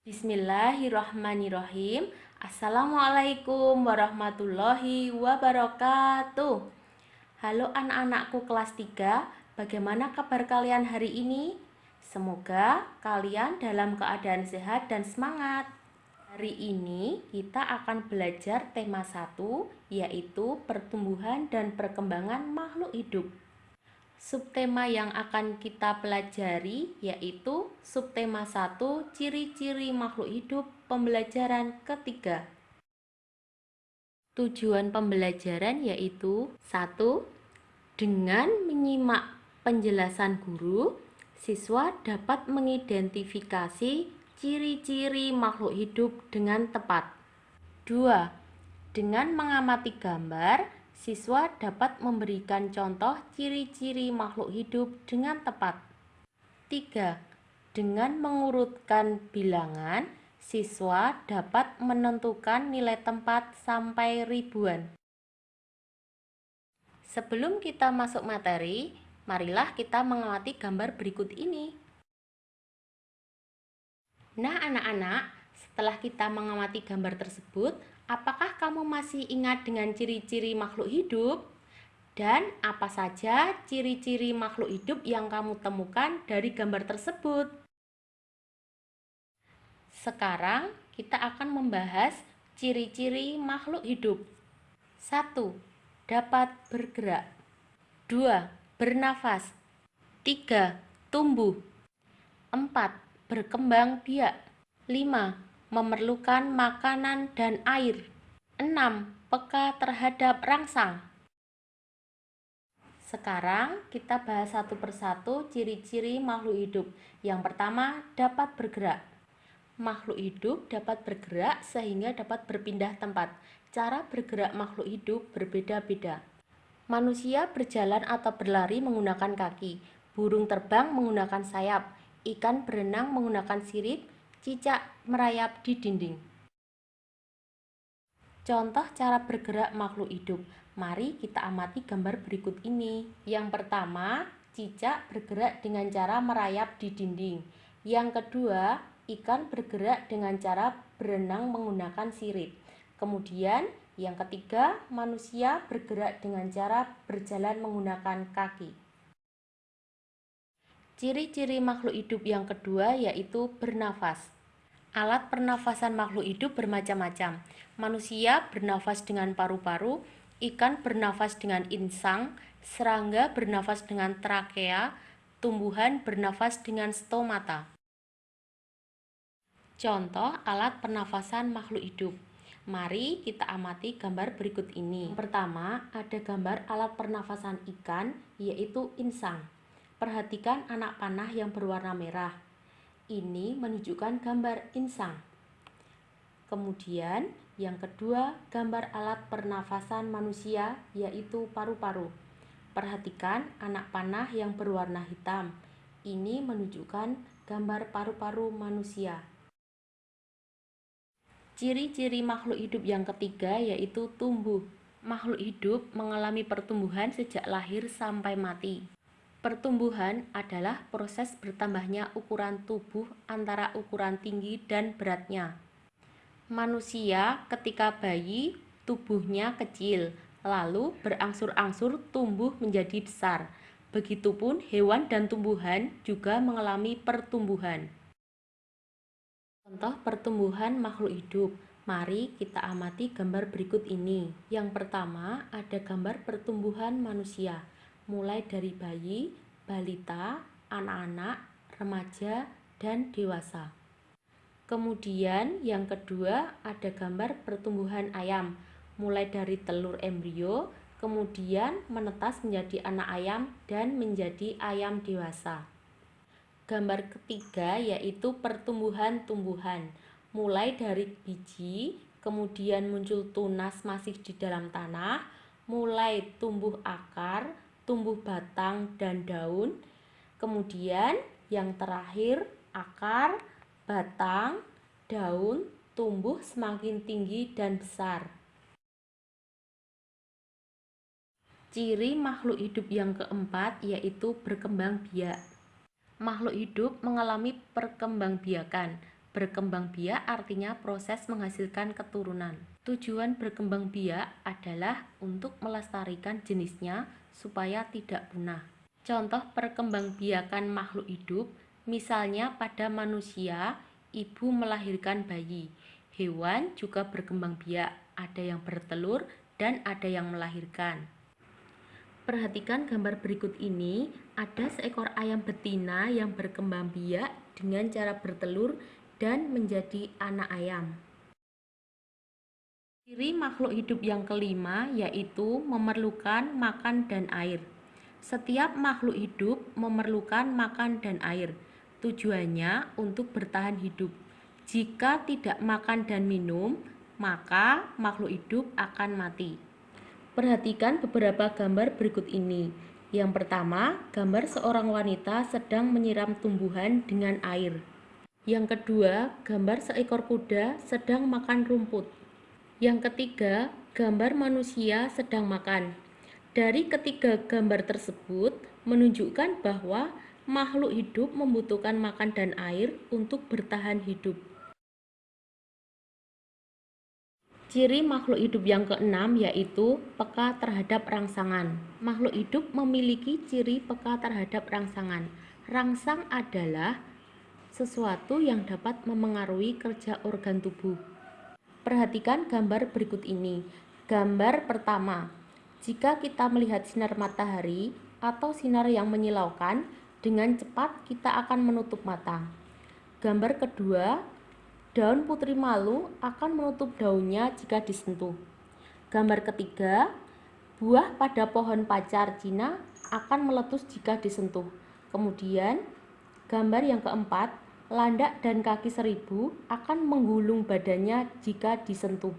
Bismillahirrahmanirrahim. Assalamualaikum warahmatullahi wabarakatuh. Halo anak-anakku kelas 3, bagaimana kabar kalian hari ini? Semoga kalian dalam keadaan sehat dan semangat. Hari ini kita akan belajar tema 1, yaitu pertumbuhan dan perkembangan makhluk hidup. Subtema yang akan kita pelajari yaitu subtema 1, ciri-ciri makhluk hidup, pembelajaran ketiga. Tujuan pembelajaran yaitu 1. Dengan menyimak penjelasan guru, siswa dapat mengidentifikasi ciri-ciri makhluk hidup dengan tepat. 2. Dengan mengamati gambar, siswa dapat memberikan contoh ciri-ciri makhluk hidup dengan tepat. 3. Dengan mengurutkan bilangan, siswa dapat menentukan nilai tempat sampai ribuan. Sebelum kita masuk materi, marilah kita mengamati gambar berikut ini. Nah, anak-anak, setelah kita mengamati gambar tersebut, apakah kamu masih ingat dengan ciri-ciri makhluk hidup? Dan apa saja ciri-ciri makhluk hidup yang kamu temukan dari gambar tersebut? Sekarang kita akan membahas ciri-ciri makhluk hidup. 1. Dapat bergerak. 2. Bernafas. 3. Tumbuh. 4. Berkembang biak. 5. Memerlukan makanan dan air. 6. Peka terhadap rangsang. Sekarang kita bahas satu persatu ciri-ciri makhluk hidup. Yang pertama, dapat bergerak. Makhluk hidup dapat bergerak sehingga dapat berpindah tempat. Cara bergerak makhluk hidup berbeda-beda. Manusia berjalan atau berlari menggunakan kaki. Burung terbang menggunakan sayap. Ikan berenang menggunakan sirip. Cicak merayap di dinding. Contoh cara bergerak makhluk hidup. Mari kita amati gambar berikut ini. Yang pertama, cicak bergerak dengan cara merayap di dinding. Yang kedua, ikan bergerak dengan cara berenang menggunakan sirip. Kemudian, yang ketiga, manusia bergerak dengan cara berjalan menggunakan kaki. Ciri-ciri makhluk hidup yang kedua yaitu bernafas. Alat pernafasan makhluk hidup bermacam-macam. Manusia bernafas dengan paru-paru, ikan bernafas dengan insang, serangga bernafas dengan trakea, tumbuhan bernafas dengan stomata. Contoh alat pernafasan makhluk hidup. Mari kita amati gambar berikut ini. Yang pertama, ada gambar alat pernafasan ikan, yaitu insang. Perhatikan anak panah yang berwarna merah. Ini menunjukkan gambar insang. Kemudian, yang kedua, gambar alat pernafasan manusia, yaitu paru-paru. Perhatikan anak panah yang berwarna hitam. Ini menunjukkan gambar paru-paru manusia. Ciri-ciri makhluk hidup yang ketiga yaitu tumbuh. Makhluk hidup mengalami pertumbuhan sejak lahir sampai mati. Pertumbuhan adalah proses bertambahnya ukuran tubuh antara ukuran tinggi dan beratnya. Manusia ketika bayi tubuhnya kecil, lalu berangsur-angsur tumbuh menjadi besar. Begitupun hewan dan tumbuhan juga mengalami pertumbuhan. Contoh pertumbuhan makhluk hidup. Mari kita amati gambar berikut ini. Yang pertama ada gambar pertumbuhan manusia. Mulai dari bayi, balita, anak-anak, remaja, dan dewasa. Kemudian yang kedua ada gambar pertumbuhan ayam. Mulai dari telur embrio, kemudian menetas menjadi anak ayam dan menjadi ayam dewasa. Gambar ketiga yaitu pertumbuhan tumbuhan. Mulai dari biji, kemudian muncul tunas masih di dalam tanah, mulai tumbuh akar, tumbuh batang dan daun, kemudian yang terakhir akar, batang, daun tumbuh semakin tinggi dan besar. Ciri makhluk hidup yang keempat yaitu berkembang biak. Makhluk hidup mengalami perkembangbiakan. Berkembang biak artinya proses menghasilkan keturunan. Tujuan berkembang biak adalah untuk melestarikan jenisnya supaya tidak punah. Contoh perkembangbiakan makhluk hidup, misalnya pada manusia, ibu melahirkan bayi. Hewan juga berkembang biak, ada yang bertelur dan ada yang melahirkan. Perhatikan gambar berikut ini, ada seekor ayam betina yang berkembang biak dengan cara bertelur dan menjadi anak ayam. Ciri makhluk hidup yang kelima yaitu memerlukan makan dan air. Setiap makhluk hidup memerlukan makan dan air. Tujuannya untuk bertahan hidup. Jika tidak makan dan minum, maka makhluk hidup akan mati. Perhatikan beberapa gambar berikut ini. Yang pertama, gambar seorang wanita sedang menyiram tumbuhan dengan air. Yang kedua, gambar seekor kuda sedang makan rumput. Yang ketiga, gambar manusia sedang makan. Dari ketiga gambar tersebut menunjukkan bahwa makhluk hidup membutuhkan makan dan air untuk bertahan hidup. Ciri makhluk hidup yang keenam yaitu peka terhadap rangsangan. Makhluk hidup memiliki ciri peka terhadap rangsangan. Rangsang adalah sesuatu yang dapat memengaruhi kerja organ tubuh. Perhatikan gambar berikut ini. Gambar pertama, jika kita melihat sinar matahari atau sinar yang menyilaukan, dengan cepat kita akan menutup mata. Gambar kedua, daun putri malu akan menutup daunnya jika disentuh. Gambar ketiga, buah pada pohon pacar Cina akan meletus jika disentuh. Kemudian, gambar yang keempat, landak dan kaki seribu akan menggulung badannya jika disentuh.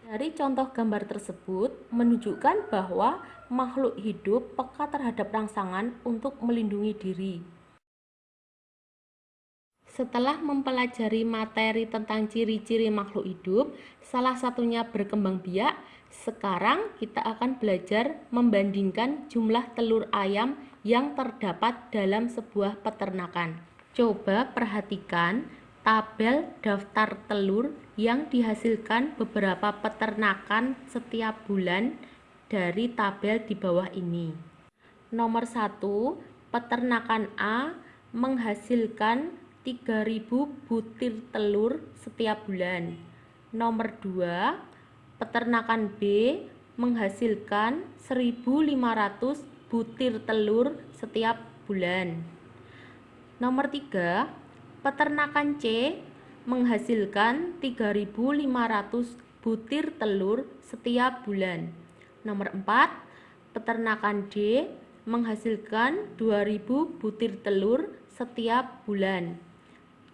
Dari contoh gambar tersebut menunjukkan bahwa makhluk hidup peka terhadap rangsangan untuk melindungi diri. Setelah mempelajari materi tentang ciri-ciri makhluk hidup, salah satunya berkembang biak, sekarang kita akan belajar membandingkan jumlah telur ayam yang terdapat dalam sebuah peternakan. Coba perhatikan tabel daftar telur yang dihasilkan beberapa peternakan setiap bulan dari tabel di bawah ini. Nomor 1, peternakan A menghasilkan 3.000 butir telur setiap bulan. Nomor 2, peternakan B menghasilkan 1.500 butir telur setiap bulan. Nomor 3, peternakan C menghasilkan 3.500 butir telur setiap bulan. Nomor 4, peternakan D menghasilkan 2.000 butir telur setiap bulan.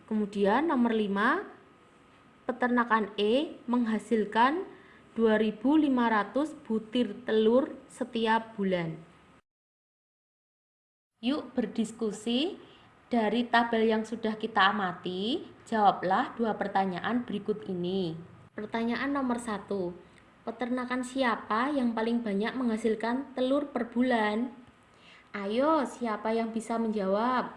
Kemudian nomor 5, peternakan E menghasilkan 2.500 butir telur setiap bulan. Yuk berdiskusi. Dari tabel yang sudah kita amati, jawablah dua pertanyaan berikut ini. Pertanyaan nomor 1, peternakan siapa yang paling banyak menghasilkan telur per bulan? Ayo, siapa yang bisa menjawab?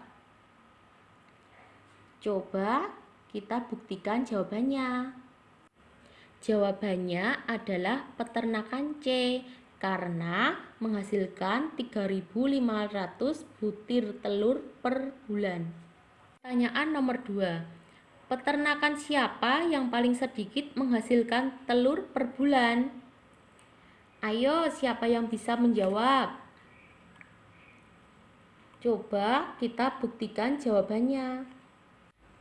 Coba kita buktikan jawabannya. Jawabannya adalah peternakan C karena menghasilkan 3.500 butir telur per bulan. Pertanyaan nomor 2. Peternakan siapa yang paling sedikit menghasilkan telur per bulan? Ayo, siapa yang bisa menjawab? Coba kita buktikan jawabannya.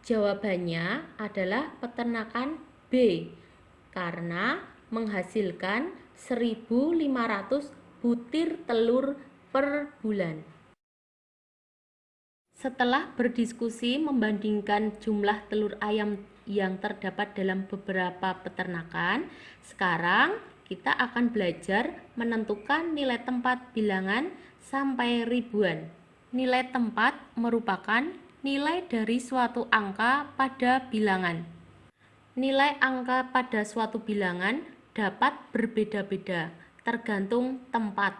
Jawabannya adalah peternakan B karena menghasilkan 1.500 butir telur per bulan. Setelah berdiskusi membandingkan jumlah telur ayam yang terdapat dalam beberapa peternakan, sekarang kita akan belajar menentukan nilai tempat bilangan sampai ribuan. Nilai tempat merupakan nilai dari suatu angka pada bilangan. Nilai angka pada suatu bilangan dapat berbeda-beda, tergantung tempat.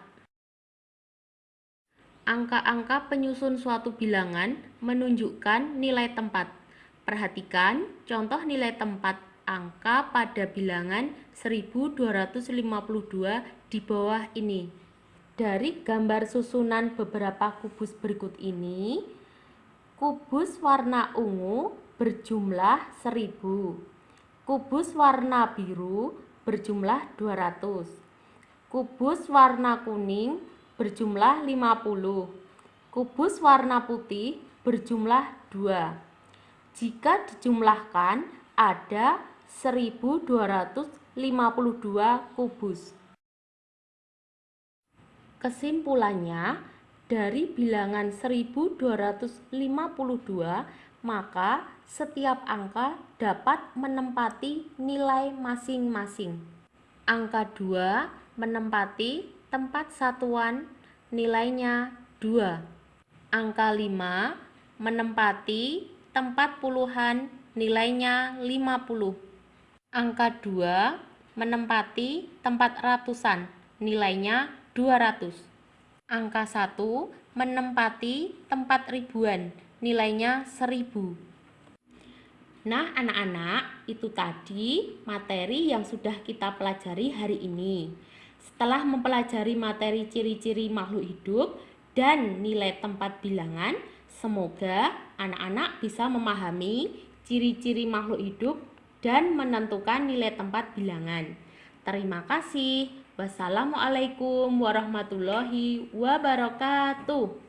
Angka-angka penyusun suatu bilangan menunjukkan nilai tempat. Perhatikan contoh nilai tempat angka pada bilangan 1252 di bawah ini. Dari gambar susunan beberapa kubus berikut ini, kubus warna ungu berjumlah 1000, kubus warna biru berjumlah 200, kubus warna kuning berjumlah 50, kubus warna putih berjumlah 2. Jika dijumlahkan ada 1252 kubus. Kesimpulannya, dari bilangan 1252, maka setiap angka dapat menempati nilai masing-masing. Angka 2 menempati tempat satuan, nilainya 2. Angka 5 menempati tempat puluhan, nilainya 50. Angka 2 menempati tempat ratusan, nilainya 200. Angka 1 menempati tempat ribuan, nilainya 1000. Nah, anak-anak, itu tadi materi yang sudah kita pelajari hari ini. Setelah mempelajari materi ciri-ciri makhluk hidup dan nilai tempat bilangan, semoga anak-anak bisa memahami ciri-ciri makhluk hidup dan menentukan nilai tempat bilangan. Terima kasih. Wassalamualaikum warahmatullahi wabarakatuh.